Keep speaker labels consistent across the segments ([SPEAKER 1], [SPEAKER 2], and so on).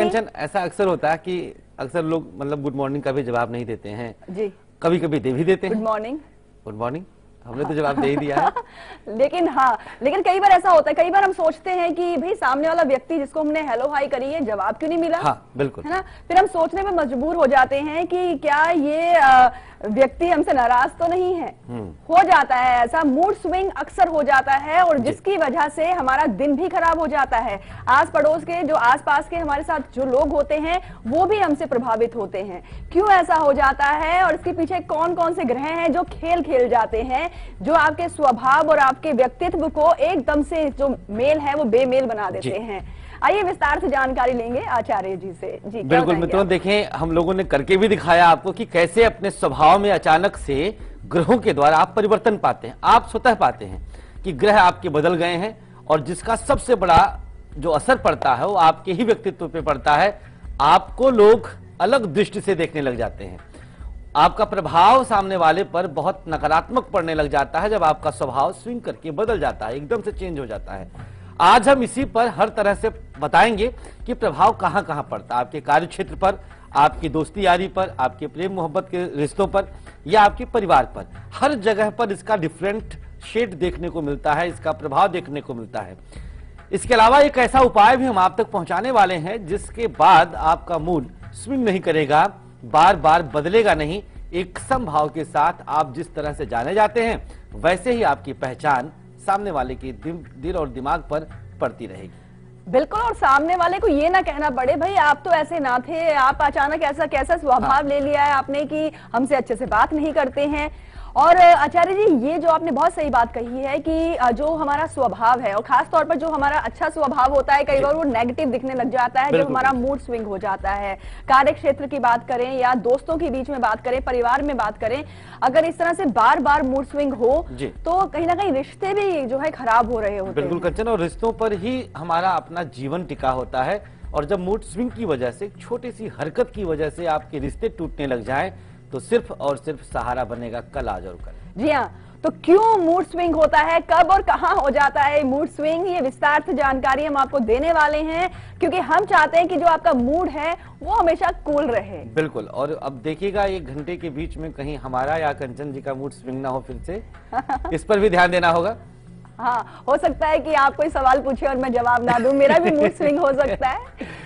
[SPEAKER 1] कंचन ऐसा अक्सर होता है कि अक्सर लोग मतलब गुड मॉर्निंग का भी जवाब नहीं देते हैं
[SPEAKER 2] जी,
[SPEAKER 1] कभी कभी दे भी देते हैं।
[SPEAKER 2] गुड मॉर्निंग,
[SPEAKER 1] गुड मॉर्निंग हमने तो जवाब दे ही दिया है।
[SPEAKER 2] लेकिन कई बार ऐसा होता है, कई बार हम सोचते हैं कि भाई सामने वाला व्यक्ति जिसको हमने हेलो हाई करी है जवाब क्यों नहीं मिला।
[SPEAKER 1] हाँ बिल्कुल,
[SPEAKER 2] है ना, फिर हम सोचने में मजबूर हो जाते हैं कि क्या ये व्यक्ति हमसे नाराज तो नहीं है। हो जाता है ऐसा, मूड स्विंग अक्सर हो जाता है और जिसकी वजह से हमारा दिन भी खराब हो जाता है। आस पड़ोस के जो आसपास के हमारे साथ जो लोग होते हैं वो भी हमसे प्रभावित होते हैं। क्यों ऐसा हो जाता है और इसके पीछे कौन कौन से ग्रह हैं जो खेल खेल जाते हैं, जो आपके स्वभाव और आपके व्यक्तित्व को एकदम से जो मेल है वो बेमेल बना देते हैं। आइए विस्तार से जानकारी लेंगे आचार्य जी से। जी
[SPEAKER 1] बिल्कुल मित्रों, देखें हम लोगों ने करके भी दिखाया आपको कि कैसे अपने स्वभाव में अचानक से ग्रहों के द्वारा आप परिवर्तन पाते हैं। आप स्वतः पाते हैं कि ग्रह आपके बदल गए हैं और जिसका सबसे बड़ा जो असर पड़ता है वो आपके ही व्यक्तित्व पे पड़ता है। आपको लोग अलग दृष्टि से देखने लग जाते हैं, आपका प्रभाव सामने वाले पर बहुत नकारात्मक पड़ने लग जाता है जब आपका स्वभाव स्विंग करके बदल जाता है, एकदम से चेंज हो जाता है। आज हम इसी पर हर तरह से बताएंगे कि प्रभाव कहां कहां पड़ता है, आपके कार्य क्षेत्र पर, आपकी दोस्ती यारी पर, आपके प्रेम मोहब्बत के रिश्तों पर या आपके परिवार पर। हर जगह पर इसका डिफरेंट शेड देखने को मिलता है, इसका प्रभाव देखने को मिलता है। इसके अलावा एक ऐसा उपाय भी हम आप तक पहुंचाने वाले हैं जिसके बाद आपका मूड स्विंग नहीं करेगा, बार बार बदलेगा नहीं। एक समभाव के साथ आप जिस तरह से जाने जाते हैं वैसे ही आपकी पहचान सामने वाले के दिल और दिमाग पर पड़ती रहेगी।
[SPEAKER 2] बिल्कुल, और सामने वाले को ये ना कहना पड़े भाई आप तो ऐसे ना थे, आप अचानक ऐसा कैसा स्वभाव ले लिया है आपने कि हमसे अच्छे से बात नहीं करते हैं। और आचार्य जी ये जो आपने बहुत सही बात कही है कि जो हमारा स्वभाव है और खास तौर पर जो हमारा अच्छा स्वभाव होता है कई बार वो नेगेटिव दिखने लग जाता है जब हमारा मूड स्विंग हो जाता है। कार्य क्षेत्र की बात करें या दोस्तों के बीच में बात करें, परिवार में बात करें, अगर इस तरह से बार बार मूड स्विंग हो तो कहीं ना कहीं रिश्ते भी जो है खराब हो रहे होते हैं।
[SPEAKER 1] बिल्कुल कंचन, और रिश्तों पर ही हमारा अपना जीवन टिका होता है और जब मूड स्विंग की वजह से, छोटी सी हरकत की वजह से आपके रिश्ते टूटने लग जाए तो सिर्फ और सिर्फ सहारा बनेगा कल आज और कल।
[SPEAKER 2] जी हाँ, तो क्यों मूड स्विंग होता है, कब और कहां हो जाता है मूड स्विंग, ये विस्तार से जानकारी हम आपको देने वाले हैं क्योंकि हम चाहते हैं कि जो आपका मूड है वो हमेशा कूल रहे।
[SPEAKER 1] बिल्कुल, और अब देखिएगा 1 घंटे के बीच में कहीं हमारा या कंचन जी का मूड स्विंग ना हो फिर से इस पर भी ध्यान देना होगा।
[SPEAKER 2] हाँ, हो सकता है कि आप कोई सवाल पूछे और मैं जवाब ना दूं, मेरा भी मूड स्विंग हो सकता है,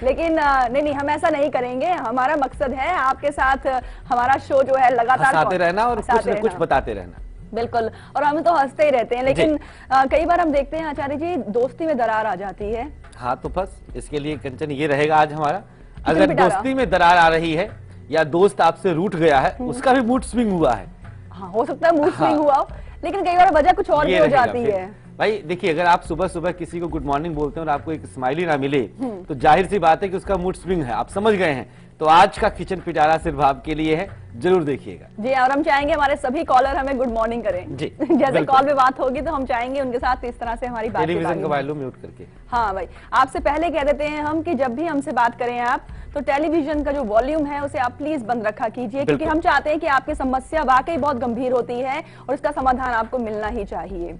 [SPEAKER 2] लेकिन नहीं हम ऐसा नहीं करेंगे। हमारा मकसद है आपके साथ हमारा शो जो है लगातार
[SPEAKER 1] हंसाते रहना और कुछ न कुछ बताते रहना।
[SPEAKER 2] बिल्कुल, और हम तो हंसते ही रहते हैं, लेकिन कई बार हम देखते हैं आचार्य जी दोस्ती में दरार आ जाती है।
[SPEAKER 1] हाँ, तो बस इसके लिए कंचन ये रहेगा आज हमारा, अगर दोस्ती में दरार आ रही है या दोस्त आपसे रूठ गया है उसका भी मूड स्विंग हुआ है।
[SPEAKER 2] हाँ, हो सकता है मूड स्विंग हुआ हो, लेकिन कई बार वजह कुछ और भी हो जाती है।
[SPEAKER 1] भाई देखिए, अगर आप सुबह सुबह किसी को गुड मॉर्निंग बोलते हैं और आपको एक स्माइली ना मिले तो जाहिर सी बात है कि उसका मूड स्विंग है, आप समझ गए हैं। तो आज का किचन पिटारा सिर्फ आपके लिए है, जरूर देखिएगा।
[SPEAKER 2] जी, और हम चाहेंगे हमारे सभी कॉलर हमें गुड मॉर्निंग करें जी। जैसे कॉल पे बात होगी तो हम चाहेंगे उनके साथ इस तरह से हमारी बात
[SPEAKER 1] टेलीविजन का वॉल्यूम म्यूट करके।
[SPEAKER 2] हाँ भाई, आपसे पहले कह देते हैं हम कि जब भी हमसे बात करें आप तो टेलीविजन का जो वॉल्यूम है उसे आप प्लीज बंद रखा कीजिए क्योंकि हम चाहते हैं कि आपकी समस्या वाकई बहुत गंभीर होती है और इसका समाधान आपको मिलना ही चाहिए।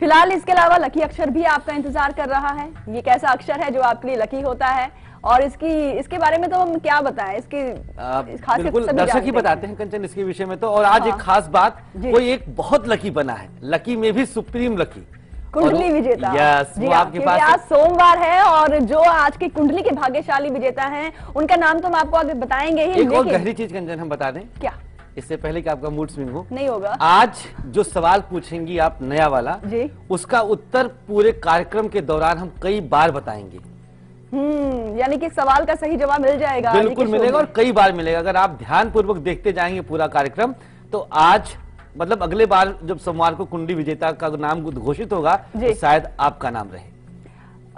[SPEAKER 2] फिलहाल इसके अलावा लकी अक्षर भी आपका इंतजार कर रहा है। ये कैसा अक्षर है जो आपके लिए लकी होता है और इसके बारे में तो हम क्या बताएं, इसकी खासियत
[SPEAKER 1] बिल्कुल दर्शक ही बताते हैं कंचन इसके विषय में तो। और आज एक खास बात, कोई एक बहुत लकी बना है, लकी में भी सुप्रीम लकी,
[SPEAKER 2] कुंडली विजेता।
[SPEAKER 1] यस, वो आपके पास
[SPEAKER 2] आज सोमवार है और जो आज की कुंडली के भाग्यशाली विजेता हैं उनका नाम तो हम आपको आगे बताएंगे ही।
[SPEAKER 1] एक और गहरी चीज कंचन हम बता दें
[SPEAKER 2] क्या,
[SPEAKER 1] इससे पहले कि आपका मूड स्विंग हो,
[SPEAKER 2] नहीं होगा,
[SPEAKER 1] आज जो सवाल पूछेंगी आप नया वाला
[SPEAKER 2] जी,
[SPEAKER 1] उसका उत्तर पूरे कार्यक्रम के दौरान हम कई बार बताएंगे।
[SPEAKER 2] यानी कि सवाल का सही जवाब मिल जाएगा,
[SPEAKER 1] बिल्कुल मिलेगा और कई बार मिलेगा। अगर आप ध्यान पूर्वक देखते जाएंगे पूरा कार्यक्रम तो आज मतलब अगले बार जब सोमवार को कुंडली विजेता का नाम घोषित होगा तो शायद आपका नाम रहे।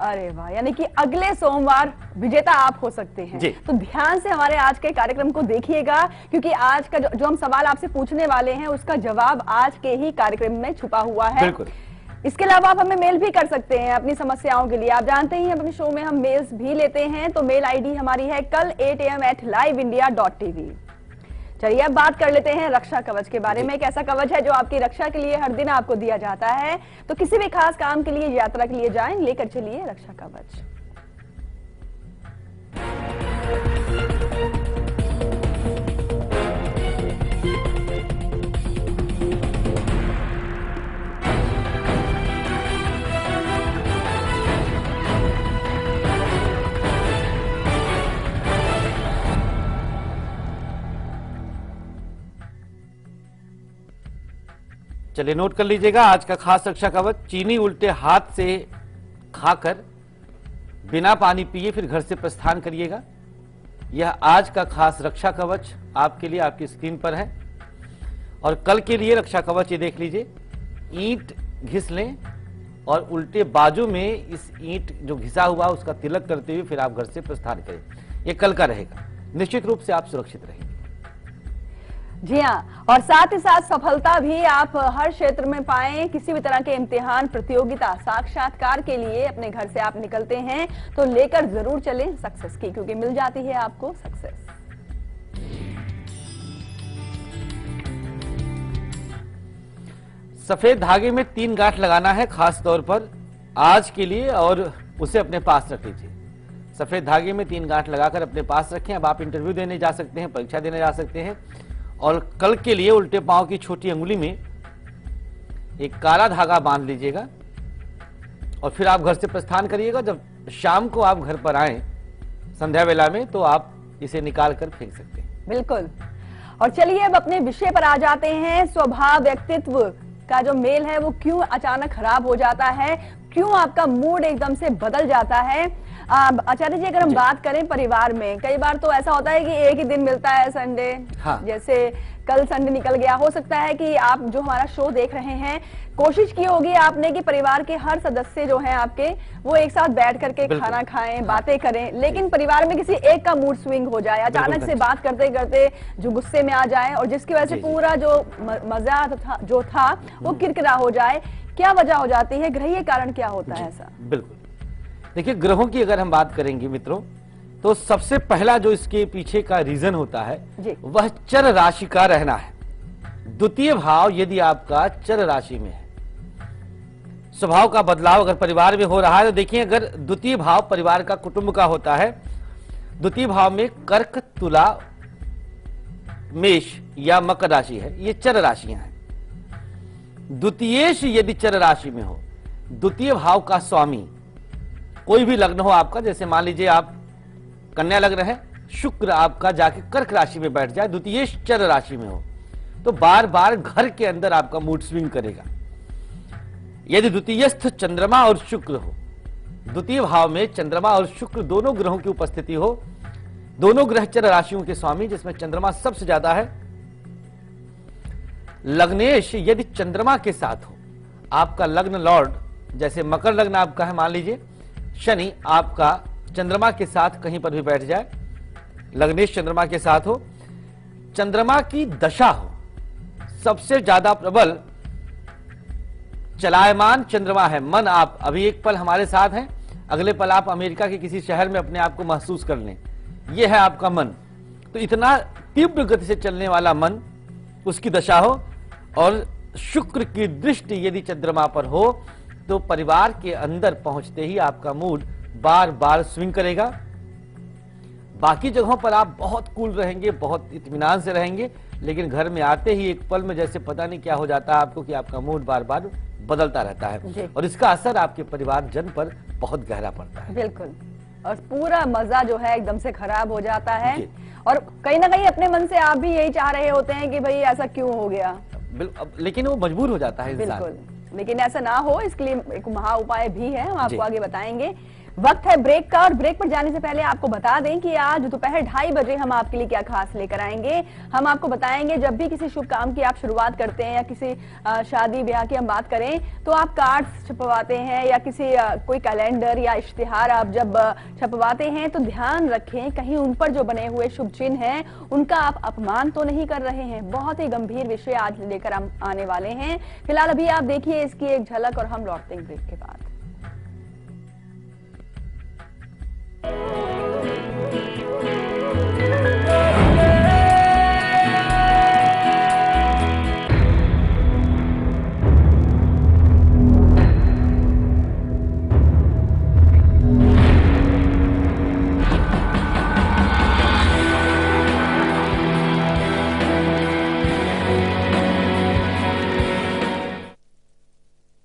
[SPEAKER 2] अरे वाह, यानी कि अगले सोमवार विजेता आप हो सकते हैं। तो ध्यान से हमारे आज के कार्यक्रम को देखिएगा क्योंकि आज का जो हम सवाल आपसे पूछने वाले हैं उसका जवाब आज के ही कार्यक्रम में छुपा हुआ है।
[SPEAKER 1] बिल्कुल।
[SPEAKER 2] इसके अलावा आप हमें मेल भी कर सकते हैं अपनी समस्याओं के लिए। आप जानते ही अपने शो में हम मेल्स भी लेते हैं, तो मेल आईडी हमारी है कल 8 am@liveindia.tv। चलिए अब बात कर लेते हैं रक्षा कवच के बारे में। एक ऐसा कवच है जो आपकी रक्षा के लिए हर दिन आपको दिया जाता है, तो किसी भी खास काम के लिए, यात्रा के लिए जाएं, लेकर चलिए रक्षा कवच।
[SPEAKER 1] चलिए नोट कर लीजिएगा, आज का खास रक्षा कवच, चीनी उल्टे हाथ से खाकर बिना पानी पिए फिर घर से प्रस्थान करिएगा। यह आज का खास रक्षा कवच आपके लिए आपकी स्क्रीन पर है। और कल के लिए रक्षा कवच ये देख लीजिए, ईंट घिस लें और उल्टे बाजू में इस ईंट जो घिसा हुआ उसका तिलक करते हुए फिर आप घर से प्रस्थान करें। ये कल का रहेगा, निश्चित रूप से आप सुरक्षित रहेंगे।
[SPEAKER 2] जी हाँ, और साथ ही साथ सफलता भी आप हर क्षेत्र में पाएं। किसी भी तरह के इम्तिहान, प्रतियोगिता, साक्षात्कार के लिए अपने घर से आप निकलते हैं तो लेकर जरूर चलें सक्सेस की, क्योंकि मिल जाती है आपको सक्सेस।
[SPEAKER 1] सफेद धागे में 3 गांठ लगाना है खास तौर पर आज के लिए, और उसे अपने पास रख लीजिए। सफेद धागे में 3 गांठ लगाकर अपने पास रखें। अब आप इंटरव्यू देने जा सकते हैं, परीक्षा देने जा सकते हैं। और कल के लिए उल्टे पांव की छोटी अंगुली में एक काला धागा बांध लीजिएगा और फिर आप घर से प्रस्थान करिएगा। जब शाम को आप घर पर आए संध्या वेला में तो आप इसे निकाल कर फेंक सकते हैं।
[SPEAKER 2] बिल्कुल। और चलिए अब अपने विषय पर आ जाते हैं। स्वभाव, व्यक्तित्व का जो मेल है वो क्यों अचानक खराब हो जाता है, क्यों आपका मूड एकदम से बदल जाता है। आचार्य जी, अगर हम बात करें परिवार में, कई बार तो ऐसा होता है कि एक ही दिन मिलता है संडे।
[SPEAKER 1] हाँ।
[SPEAKER 2] जैसे कल संडे निकल गया, हो सकता है कि आप जो हमारा शो देख रहे हैं, कोशिश की होगी आपने कि परिवार के हर सदस्य जो हैं आपके, वो एक साथ बैठ करके खाना खाएं, बातें करें, लेकिन परिवार में किसी एक का मूड स्विंग हो जाए, अचानक से बात करते करते जो गुस्से में आ जाए और जिसकी वजह से पूरा जो मजा जो था वो किरकिरा हो जाए। क्या वजह हो जाती है, गृह कारण क्या होता है ऐसा?
[SPEAKER 1] बिल्कुल, देखिए ग्रहों की अगर हम बात करेंगे मित्रों, तो सबसे पहला जो इसके पीछे का रीजन होता है वह चर राशि का रहना है। द्वितीय भाव यदि आपका चर राशि में है, स्वभाव का बदलाव अगर परिवार में हो रहा है तो देखिए, अगर द्वितीय भाव परिवार का, कुटुंब का होता है, द्वितीय भाव में कर्क, तुला, मेष या मकर राशि है, ये चर राशियां हैं। द्वितीयेश यदि चर राशि में हो, द्वितीय भाव का स्वामी कोई भी लग्न हो आपका, जैसे मान लीजिए आप कन्या लग्न है, शुक्र आपका जाके कर्क राशि में बैठ जाए, द्वितीयेश चर राशि में हो, तो बार बार घर के अंदर आपका मूड स्विंग करेगा। यदि द्वितीयस्थ चंद्रमा और शुक्र हो, द्वितीय भाव में चंद्रमा और शुक्र दोनों ग्रहों की उपस्थिति हो, दोनों ग्रह चर राशियों के स्वामी, जिसमें चंद्रमा सबसे ज्यादा है। लग्नेश यदि चंद्रमा के साथ हो, आपका लग्न लॉर्ड, जैसे मकर लग्न आपका है, मान लीजिए शनि आपका चंद्रमा के साथ कहीं पर भी बैठ जाए, लग्नेश चंद्रमा के साथ हो, चंद्रमा की दशा हो, सबसे ज्यादा प्रबल चलायमान चंद्रमा है। मन आप अभी एक पल हमारे साथ हैं, अगले पल आप अमेरिका के किसी शहर में अपने आप को महसूस कर लें, यह है आपका मन। तो इतना तीव्र गति से चलने वाला मन, उसकी दशा हो, और शुक्र की दृष्टि यदि चंद्रमा पर हो तो परिवार के अंदर पहुंचते ही आपका मूड बार बार स्विंग करेगा। बाकी जगहों पर आप बहुत कूल रहेंगे, बहुत इत्मीनान से रहेंगे, लेकिन घर में आते ही एक पल में जैसे पता नहीं क्या हो जाता है आपको, कि आपका मूड बार बार बदलता रहता है और इसका असर आपके परिवार जन पर बहुत गहरा पड़ता है।
[SPEAKER 2] बिल्कुल, और पूरा मजा जो है एकदम से खराब हो जाता है। और कहीं ना कहीं अपने मन से आप भी यही चाह रहे होते हैं कि भाई ऐसा क्यों हो गया,
[SPEAKER 1] लेकिन वो मजबूर हो जाता है इंसान।
[SPEAKER 2] बिल्कुल, लेकिन ऐसा ना हो इसके लिए एक महा उपाय भी है, हम आपको आगे बताएंगे। वक्त है ब्रेक का, और ब्रेक पर जाने से पहले आपको बता दें कि आज दोपहर 2:30 बजे हम आपके लिए क्या खास लेकर आएंगे। हम आपको बताएंगे, जब भी किसी शुभ काम की आप शुरुआत करते हैं या किसी शादी ब्याह की हम बात करें, तो आप कार्ड्स छपवाते हैं या किसी कोई कैलेंडर या इश्तिहार आप जब छपवाते हैं तो ध्यान रखें कहीं उन पर जो बने हुए शुभ चिन्ह हैं उनका आप अपमान तो नहीं कर रहे हैं। बहुत ही गंभीर विषय आज लेकर हम आने वाले हैं। फिलहाल अभी आप देखिए इसकी एक झलक और हम लौटते हैं ब्रेक के बाद।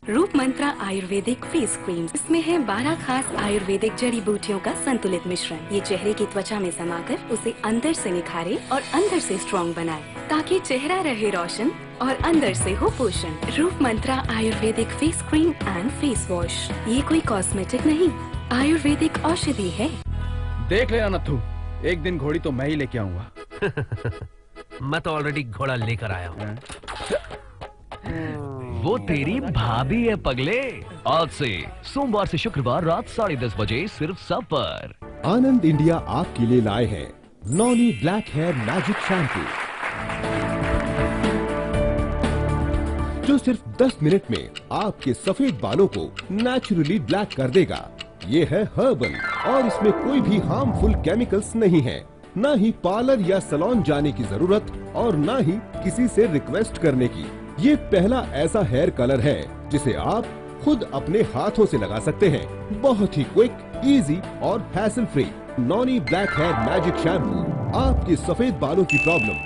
[SPEAKER 3] रूप मंत्रा आयुर्वेदिक फेस क्रीम। इसमें है 12 खास आयुर्वेदिक जड़ी बूटियों का संतुलित मिश्रण। ये चेहरे की त्वचा में समाकर उसे अंदर से निखारे और अंदर से स्ट्रॉन्ग बनाए, ताकि चेहरा रहे रोशन और अंदर से हो पोषण। Roop Mantra Ayurvedic face cream and face wash. ये कोई कॉस्मेटिक नहीं, आयुर्वेदिक औषधि है।
[SPEAKER 4] देख लेना नथु, एक दिन घोड़ी तो मैं ही लेके आऊंगा।
[SPEAKER 5] मैं तो ऑलरेडी घोड़ा लेकर आया हूँ। वो तेरी भाभी है पगले। आज से सोमवार से शुक्रवार रात 10:30 बजे सिर्फ सब पर।
[SPEAKER 6] आनंद इंडिया आपके लिए लाए हैं Noni black hair magic shampoo, जो सिर्फ 10 मिनट में आपके सफेद बालों को नेचुरली ब्लैक कर देगा। ये है हर्बल और इसमें कोई भी हार्मफुल केमिकल्स नहीं है, न ही पार्लर या सैलून जाने की जरूरत और न ही किसी से रिक्वेस्ट करने की। ये पहला ऐसा हेयर कलर है जिसे आप खुद अपने हाथों से लगा सकते हैं। बहुत ही क्विक, इजी और hassle free. Noni black hair magic shampoo आपके सफेद बालों की problem,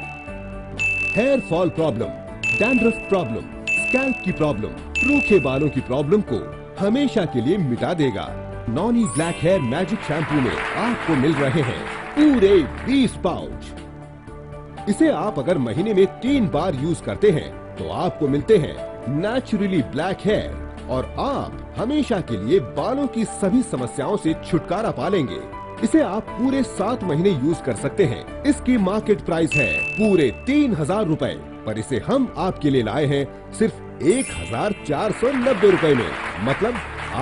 [SPEAKER 6] hair fall problem, dandruff problem, scalp की प्रॉब्लम, रूखे बालों की प्रॉब्लम को हमेशा के लिए मिटा देगा। Noni black hair magic shampoo में आपको मिल रहे हैं पूरे 20 पाउच। इसे आप अगर महीने में 3 बार यूज करते हैं तो आपको मिलते हैं नेचुरली ब्लैक हेयर और आप हमेशा के लिए बालों की सभी समस्याओं से छुटकारा पालेंगे। इसे आप पूरे 7 महीने यूज कर सकते हैं। इसकी मार्केट प्राइस है पूरे 3000 रुपए, पर इसे हम आपके लिए लाए हैं सिर्फ 1490 रुपए में। मतलब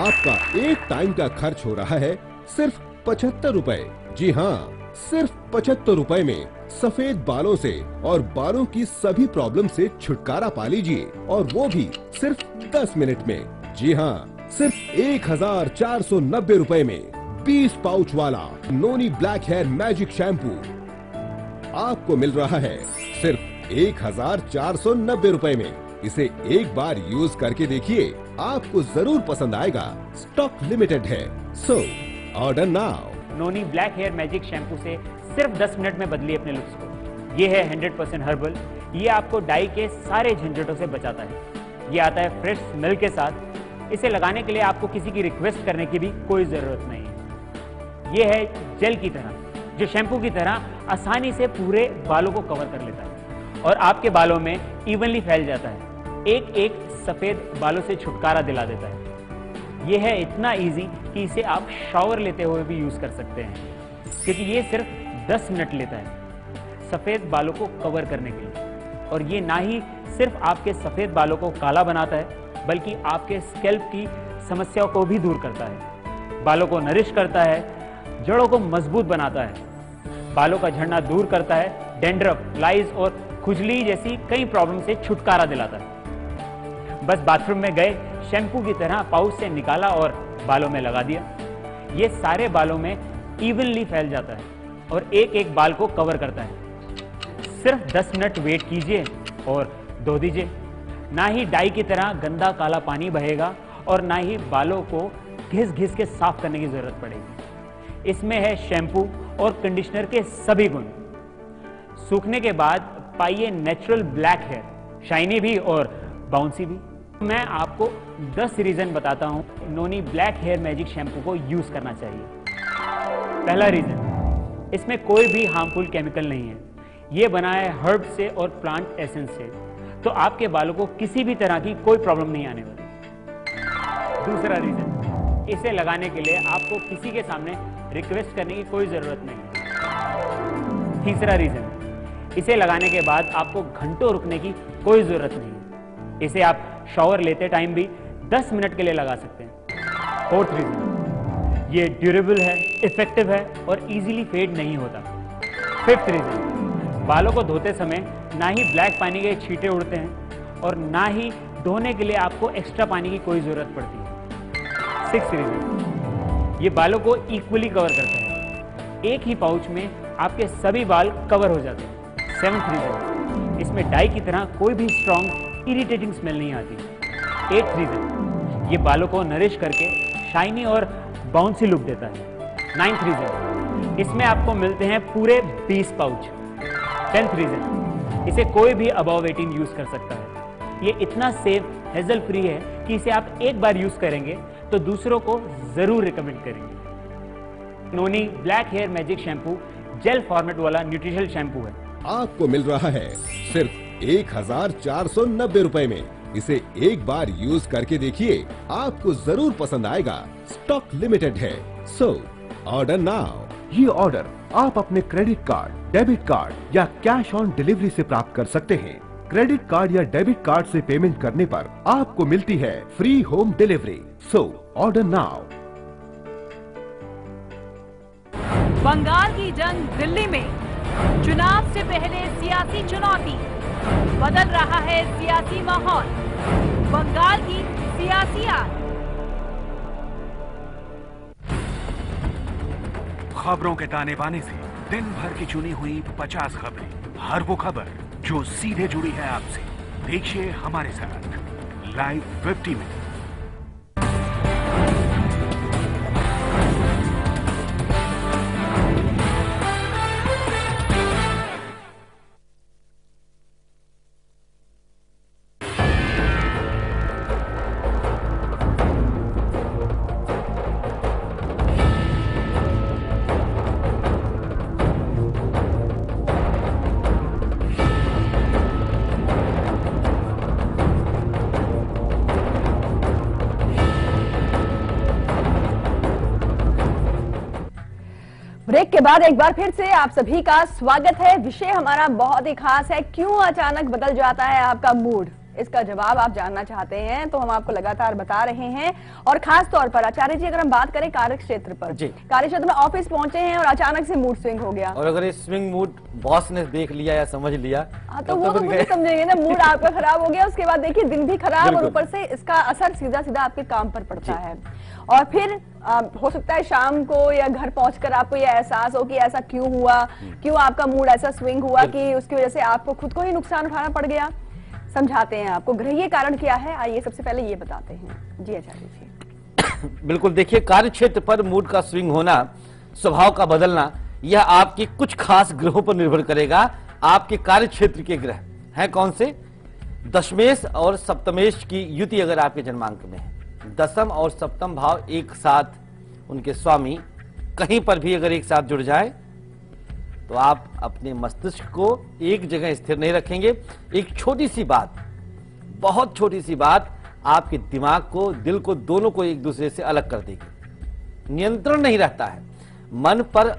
[SPEAKER 6] आपका एक टाइम का खर्च हो रहा है सिर्फ 75 रुपए। जी हाँ, सिर्फ 75 रुपए में सफेद बालों से और बालों की सभी प्रॉब्लम से छुटकारा पा लीजिए, और वो भी सिर्फ 10 मिनट में। जी हाँ, सिर्फ 1490 रुपए में 20 पाउच वाला नोनी ब्लैक हेयर मैजिक शैम्पू आपको मिल रहा है सिर्फ 1490 रुपए में। इसे एक बार यूज करके देखिए, आपको जरूर पसंद आएगा। स्टॉक लिमिटेड है, सो ऑर्डर नाउ।
[SPEAKER 7] नोनी ब्लैक हेयर मैजिक शैम्पू से सिर्फ 10 मिनट में बदलिए अपने लुक्स को। ये है 100% हर्बल। ये आपको डाई के सारे झंझटों से बचाता है। ये आता है फ्रेश स्मेल के साथ। इसे लगाने के लिए आपको किसी की रिक्वेस्ट करने की भी कोई जरूरत नहीं है। ये है जेल की तरह, जो शैम्पू की तरह आसानी से पूरे बालों को कवर कर लेता है और आपके बालों में इवनली फैल जाता है। एक एक सफेद बालों से छुटकारा दिला देता है। यह है इतना इजी कि इसे आप शावर लेते हुए भी यूज कर सकते हैं, क्योंकि ये सिर्फ 10 मिनट लेता है सफेद बालों को कवर करने के लिए। और ये ना ही सिर्फ आपके सफेद बालों को काला बनाता है, बल्कि आपके स्कैल्प की समस्याओं को भी दूर करता है, बालों को नरिश करता है, जड़ों को मजबूत बनाता है, बालों का झड़ना दूर करता है, डैंड्रफ, लाइज और खुजली जैसी कई प्रॉब्लम से छुटकारा दिलाता है। बस बाथरूम में गए, शैम्पू की तरह पाउच से निकाला और बालों में लगा दिया। ये सारे बालों में इवनली फैल जाता है और एक एक बाल को कवर करता है। सिर्फ 10 मिनट वेट कीजिए और धो दीजिए। ना ही डाई की तरह गंदा काला पानी बहेगा और ना ही बालों को घिस घिस के साफ करने की जरूरत पड़ेगी। इसमें है शैम्पू और कंडीशनर के सभी गुण। सूखने के बाद पाइए नेचुरल ब्लैक हेयर, शाइनी भी और बाउंसी भी। मैं आपको 10 रीजन बताता हूं नोनी ब्लैक हेयर मैजिक शैम्पू को यूज करना चाहिए। पहला रीजन, इसमें कोई भी हार्मफुल केमिकल नहीं है। यह बना है हर्ब से और प्लांट एसेंस से, तो आपके बालों को किसी भी तरह की कोई प्रॉब्लम नहीं आने वाली। दूसरा रीजन, इसे लगाने के लिए आपको किसी के सामने रिक्वेस्ट करने की कोई जरूरत नहीं। तीसरा रीजन, इसे लगाने के बाद आपको घंटों रुकने की कोई जरूरत नहीं। इसे आप शॉवर लेते टाइम भी 10 मिनट के लिए लगा सकते हैं। फोर्थ रीजन, ये ड्यूरेबल है, इफेक्टिव है और इजीली फेड नहीं होता। फिफ्थ रीजन, बालों को धोते समय ना ही ब्लैक पानी के छींटे उड़ते हैं और ना ही धोने के लिए आपको एक्स्ट्रा पानी की कोई जरूरत पड़ती है। सिक्स्थ रीजन, ये बालों को इक्वली कवर करता है। एक ही पाउच में आपके सभी बाल कवर हो जाते हैं। सेवंथ रीजन, इसमें डाई की तरह कोई भी स्ट्रॉन्ग इरिटेटिंग स्मेल नहीं आती। एट्थ रीजन, ये बालों को नरिश करके शाइनी और बाउंसी लुक देता है। नाइन्थ रीजन, इसमें आपको मिलते हैं पूरे 20 पाउच। 10th रीजन, इसे कोई भी अबव 18 यूज कर सकता है। ये इतना सेफ हेजल फ्री है कि इसे आप एक बार यूज करेंगे तो दूसरों को जरूर रिकमेंड करेंगे। Noni black hair magic shampoo gel format वाला न्यूट्रिशनल शैम्पू है।
[SPEAKER 6] आपको मिल रहा है सिर्फ 1490 रुपए में। इसे एक बार यूज करके देखिए, आपको जरूर पसंद आएगा। स्टॉक लिमिटेड है, सो ऑर्डर नाउ। ये ऑर्डर आप अपने क्रेडिट कार्ड, डेबिट कार्ड या कैश ऑन डिलीवरी से प्राप्त कर सकते हैं। क्रेडिट कार्ड या डेबिट कार्ड से पेमेंट करने पर आपको मिलती है free home delivery. So order now.
[SPEAKER 8] Bengal की जंग दिल्ली में, चुनाव से पहले सियासी चुनौती, बदल रहा है सियासी माहौल, बंगाल की सियासी आग।
[SPEAKER 9] खबरों के ताने बाने से दिन भर की चुनी हुई 50 खबरें, हर वो खबर जो सीधे जुड़ी है आपसे। देखिए हमारे साथ लाइव 50 में।
[SPEAKER 2] ब्रेक के बाद एक बार फिर से आप सभी का स्वागत है। विषय हमारा बहुत ही खास है, क्यों अचानक बदल जाता है आपका मूड। इसका जवाब आप जानना चाहते हैं तो हम आपको लगातार बता रहे हैं। और खास तौर पर आचार्य जी, अगर हम बात करें कार्य क्षेत्र पर, कार्य क्षेत्र में ऑफिस पहुंचे हैं और अचानक से मूड स्विंग हो गया,
[SPEAKER 1] और अगर ये स्विंग मूड बॉस ने देख लिया या समझ लिया
[SPEAKER 2] तो वो तो खुद ही समझेंगे ना, मूड आपका खराब हो गया। उसके बाद देखिए दिन भी खराब, और ऊपर से इसका असर सीधा सीधा आपके काम पर पड़ता है। और फिर हो सकता है शाम को या घर पहुंचकर आपको यह एहसास हो कि ऐसा क्यों हुआ, क्यों आपका मूड ऐसा स्विंग हुआ कि उसकी वजह से आपको खुद को ही नुकसान उठाना पड़ गया। समझाते हैं आपको ग्रहीय कारण क्या है, आइए सबसे पहले ये बताते हैं। जी आचार्य जी।
[SPEAKER 1] बिल्कुल, देखिए कार्य क्षेत्र पर मूड का स्विंग होना, स्वभाव का बदलना, यह आपके कुछ खास ग्रहों पर निर्भर करेगा। आपके कार्य क्षेत्र के ग्रह हैं कौन से? दशमेश और सप्तमेश की युति अगर आपके जन्मांक में है, दसम और सप्तम भाव एक साथ, उनके स्वामी कहीं पर भी अगर एक साथ जुड़ जाए तो आप अपने मस्तिष्क को एक जगह स्थिर नहीं रखेंगे। एक छोटी सी बात, बहुत छोटी सी बात आपके दिमाग को, दिल को, दोनों को एक दूसरे से अलग कर देगी। नियंत्रण नहीं रहता है, मन पर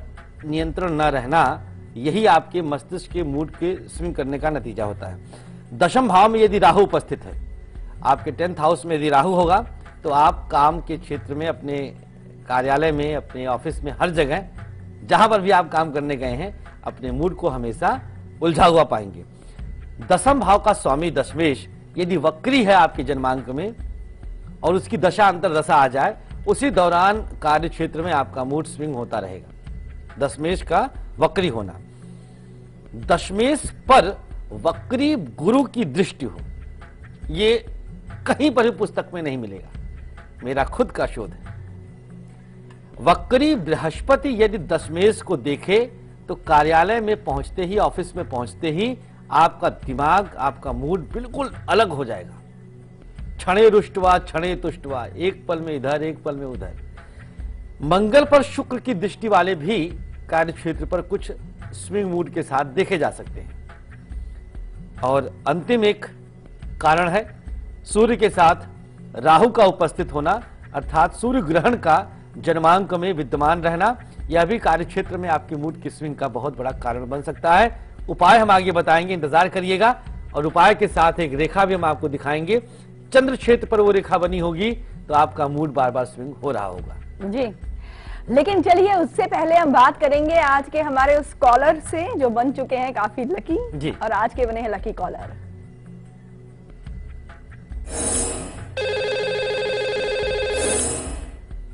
[SPEAKER 1] नियंत्रण न रहना, यही आपके मस्तिष्क के मूड के स्विंग करने का नतीजा होता है। दशम भाव में यदि राहु उपस्थित है, आपके 10th हाउस में यदि राहु होगा तो आप काम के क्षेत्र में, अपने कार्यालय में, अपने ऑफिस में, हर जगह जहां पर भी आप काम करने गए हैं, अपने मूड को हमेशा उलझा हुआ पाएंगे। दसम भाव का स्वामी दशमेश यदि वक्री है आपके जन्मांक में और उसकी दशा अंतरदशा आ जाए, उसी दौरान कार्य क्षेत्र में आपका मूड स्विंग होता रहेगा। दशमेश का वक्री होना, दशमेश पर वक्री गुरु की दृष्टि हो, ये कहीं पर भी पुस्तक में नहीं मिलेगा, मेरा खुद का शोध है। वक्री बृहस्पति यदि दशमेश को देखे तो कार्यालय में पहुंचते ही, ऑफिस में पहुंचते ही आपका दिमाग, आपका मूड बिल्कुल अलग हो जाएगा। क्षणे रुष्टवा क्षणे तुष्टवा, एक पल में इधर एक पल में उधर। मंगल पर शुक्र की दृष्टि वाले भी कार्य क्षेत्र पर कुछ स्विंग मूड के साथ देखे जा सकते हैं। और अंतिम एक कारण है सूर्य के साथ राहु का उपस्थित होना, अर्थात सूर्य ग्रहण का जन्मांक में विद्यमान रहना, यह भी कार्य क्षेत्र में आपके मूड की स्विंग का बहुत बड़ा कारण बन सकता है। उपाय हम आगे बताएंगे, इंतजार करिएगा। और उपाय के साथ एक रेखा भी हम आपको दिखाएंगे। चंद्र क्षेत्र पर वो रेखा बनी होगी तो आपका मूड बार बार स्विंग हो रहा होगा।
[SPEAKER 2] जी, लेकिन चलिए उससे पहले हम बात करेंगे आज के हमारे उस कॉलर से जो बन चुके हैं काफी लकी
[SPEAKER 1] जी।
[SPEAKER 2] और आज के बने हैं लकी कॉलर।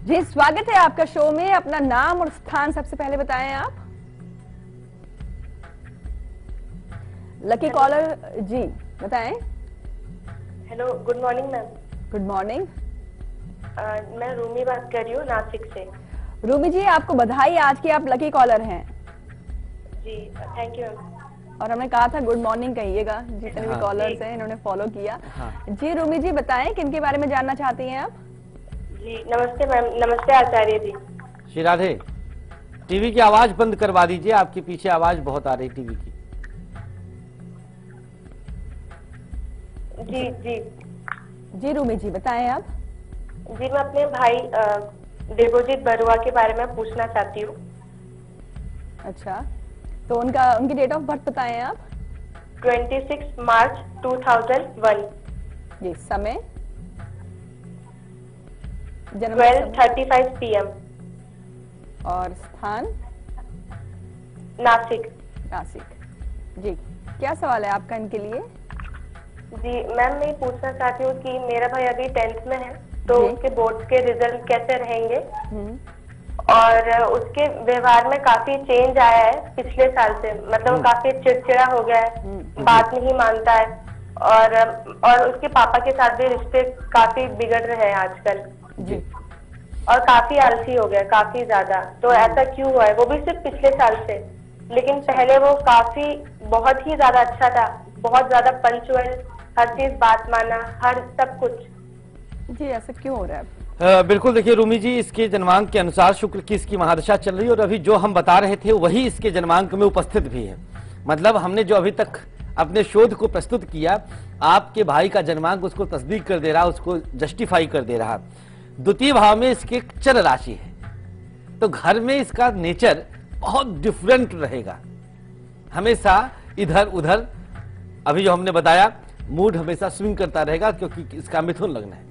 [SPEAKER 2] जी स्वागत है आपका शो में। अपना नाम और स्थान सबसे पहले बताएं आप। लकी कॉलर जी बताएं।
[SPEAKER 10] Hello, good morning ma'am.
[SPEAKER 2] Good morning.
[SPEAKER 10] मैं रूमी बात कर रही हूँ नासिक से।
[SPEAKER 2] रूमी जी आपको बधाई, आज की आप लकी कॉलर हैं।
[SPEAKER 10] जी थैंक यू मैम।
[SPEAKER 2] और हमने कहा था गुड मॉर्निंग कहिएगा, जितने भी कॉलर्स हैं इन्होंने फॉलो किया। जी रूमी जी बताएं किन के बारे में जानना चाहती हैं आप?
[SPEAKER 10] जी नमस्ते मैम। नमस्ते आचार्य जी।
[SPEAKER 1] श्री राधे, टीवी की आवाज बंद करवा दीजिए, आपके पीछे आवाज बहुत आ रही टीवी की।
[SPEAKER 10] जी जी
[SPEAKER 2] जी रूमी जी बताएं आप।
[SPEAKER 10] जी मैं अपने भाई देवोजीत बरुआ के बारे में पूछना चाहती हूँ।
[SPEAKER 2] अच्छा, तो उनकी डेट ऑफ बर्थ बताएं आप।
[SPEAKER 10] 26 मार्च 2001।
[SPEAKER 2] जी, समय
[SPEAKER 10] 12:35 PM।
[SPEAKER 2] और स्थान
[SPEAKER 10] नासिक।
[SPEAKER 2] नासिक। जी, क्या सवाल है आपका इनके लिए?
[SPEAKER 10] जी मैम मैं पूछना चाहती हूँ कि मेरा भाई अभी 10th में है, तो उसके बोर्ड के रिजल्ट कैसे रहेंगे और उसके व्यवहार में काफी चेंज आया है पिछले साल से। मतलब काफी चिड़चिड़ा हो गया है, बात नहीं मानता है और उसके पापा के साथ भी रिश्ते काफी बिगड़ रहे हैं आजकल
[SPEAKER 2] जी।
[SPEAKER 10] और काफी आलसी हो गया, काफी ज्यादा। तो ऐसा क्यों हुआ है? वो भी सिर्फ पिछले साल से, लेकिन पहले वो काफी बहुत ही ज्यादा अच्छा था, बहुत ज्यादा पंचुअल, हर चीज बात माना, हर सब कुछ।
[SPEAKER 2] जी ऐसा क्यों हो रहा है?
[SPEAKER 1] बिल्कुल, देखिए रूमी जी, इसके जन्मांक के अनुसार शुक्र की इसकी महादशा चल रही है और अभी जो हम बता रहे थे वही इसके जन्मांक में उपस्थित भी है। मतलब हमने जो अभी तक अपने शोध को प्रस्तुत किया, आपके भाई का जन्मांक उसको तस्दीक कर दे रहा, उसको जस्टिफाई कर दे रहा। द्वितीय भाव में इसकी एक चर राशि है, तो घर में इसका नेचर बहुत डिफरेंट रहेगा, हमेशा इधर उधर। अभी जो हमने बताया, मूड हमेशा स्विंग करता रहेगा क्योंकि इसका मिथुन लग्न है।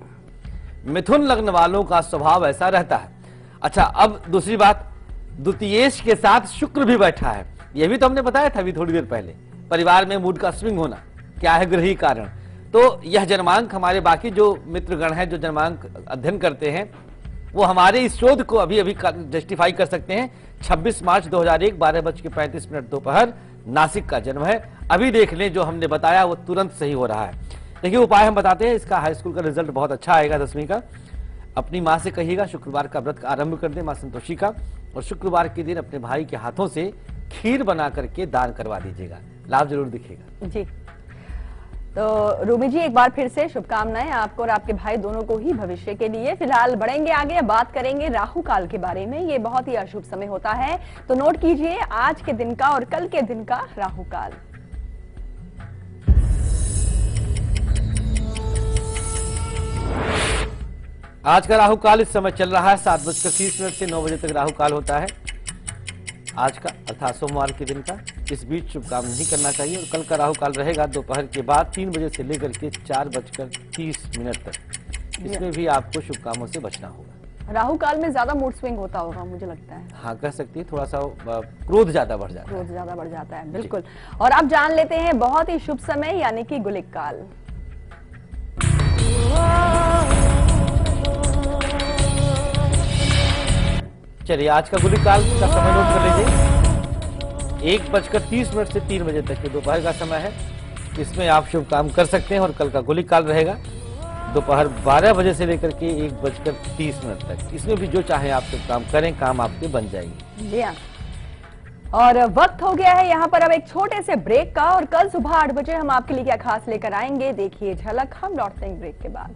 [SPEAKER 1] मिथुन लग्न वालों का स्वभाव ऐसा रहता है। अच्छा, अब दूसरी बात, द्वितीयेश के साथ शुक्र भी बैठा है, यह भी तो हमने बताया था अभी थोड़ी देर पहले। परिवार में मूड का स्विंग होना क्या है? ग्रही कारण। तो यह जन्मांक हमारे बाकी जो मित्रगण हैं जो जन्मांक अध्ययन करते हैं, वो हमारे इस शोध को अभी अभी जस्टिफाई कर सकते हैं। 26 मार्च 2001 12:35 दोपहर नासिक का जन्म है। अभी देख लें, जो हमने बताया वो तुरंत सही हो रहा है। देखिए उपाय हम बताते हैं। इसका हाई स्कूल का रिजल्ट बहुत अच्छा आएगा, 10वीं का। अपनी माँ से कहिएगा शुक्रवार का व्रत आरंभ कर दे माँ संतोषी का, और शुक्रवार के दिन अपने भाई के हाथों से खीर बना करके दान करवा दीजिएगा, लाभ जरूर दिखेगा।
[SPEAKER 2] जी, तो रूमी जी एक बार फिर से शुभकामनाएं आपको और आपके भाई दोनों को ही भविष्य के लिए। फिलहाल बढ़ेंगे आगे, बात करेंगे राहु काल के बारे में। ये बहुत ही अशुभ समय होता है, तो नोट कीजिए आज के दिन का और कल के दिन का राहु काल।
[SPEAKER 1] आज का राहु काल इस समय चल रहा है 7:30 से 9 बजे तक राहु काल होता है आज का, अर्थात सोमवार के दिन का। इस बीच शुभ काम नहीं करना चाहिए। और कल का राहु काल रहेगा दोपहर के बाद 3 बजे से लेकर के 4:30 तक। इसमें भी आपको शुभ कामों से बचना होगा।
[SPEAKER 2] राहु काल में ज्यादा मूड स्विंग होता होगा मुझे लगता है।
[SPEAKER 1] हाँ कह सकती है, थोड़ा सा क्रोध ज्यादा बढ़ जाता है।
[SPEAKER 2] क्रोध ज्यादा बढ़ जाता है, बिल्कुल। और अब जान लेते हैं बहुत ही शुभ समय यानी कि गुलिक काल।
[SPEAKER 1] चलिए आज का गुलिक काल का समय नोट कर लीजिए। 1:30 से 3 बजे तक के दोपहर का समय है। इसमें आप शुभ काम कर सकते हैं। और कल का गुलिक काल रहेगा दोपहर 12 बजे से लेकर के 1:30 तक। इसमें भी जो चाहे आप शुभ काम करें, काम आपके बन जाएंगे।
[SPEAKER 2] जी हाँ, और वक्त हो गया है यहाँ पर अब एक छोटे से ब्रेक का। और कल सुबह 8 बजे हम आपके लिए क्या खास लेकर आएंगे, देखिए झलक। हम लौटते हैं ब्रेक के बाद।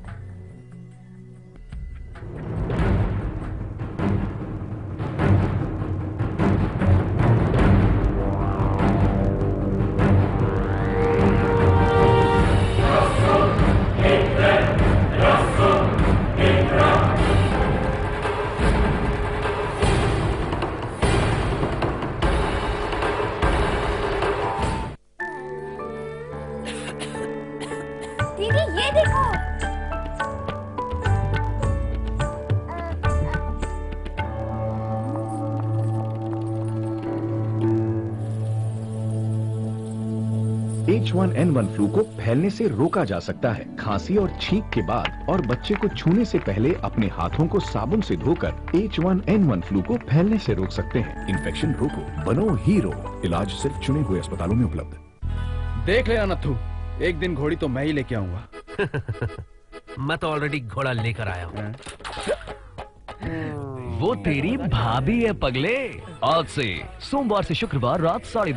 [SPEAKER 11] दीदी ये देखो।
[SPEAKER 9] H1N1 फ्लू को फैलने से रोका जा सकता है। खांसी और छींक के बाद और बच्चे को छूने से पहले अपने हाथों को साबुन से धोकर H1N1 फ्लू को फैलने से रोक सकते हैं। इन्फेक्शन रोको, बनो हीरो। इलाज सिर्फ चुने हुए अस्पतालों में उपलब्ध।
[SPEAKER 4] देख लेना नथु, एक दिन घोड़ी तो मैं ही लेके आऊंगा।
[SPEAKER 5] मैं तो ऑलरेडी घोड़ा लेकर आया हूँ। वो तेरी भाभी है पगले। आज से सोमवार से शुक्रवार रात 10:30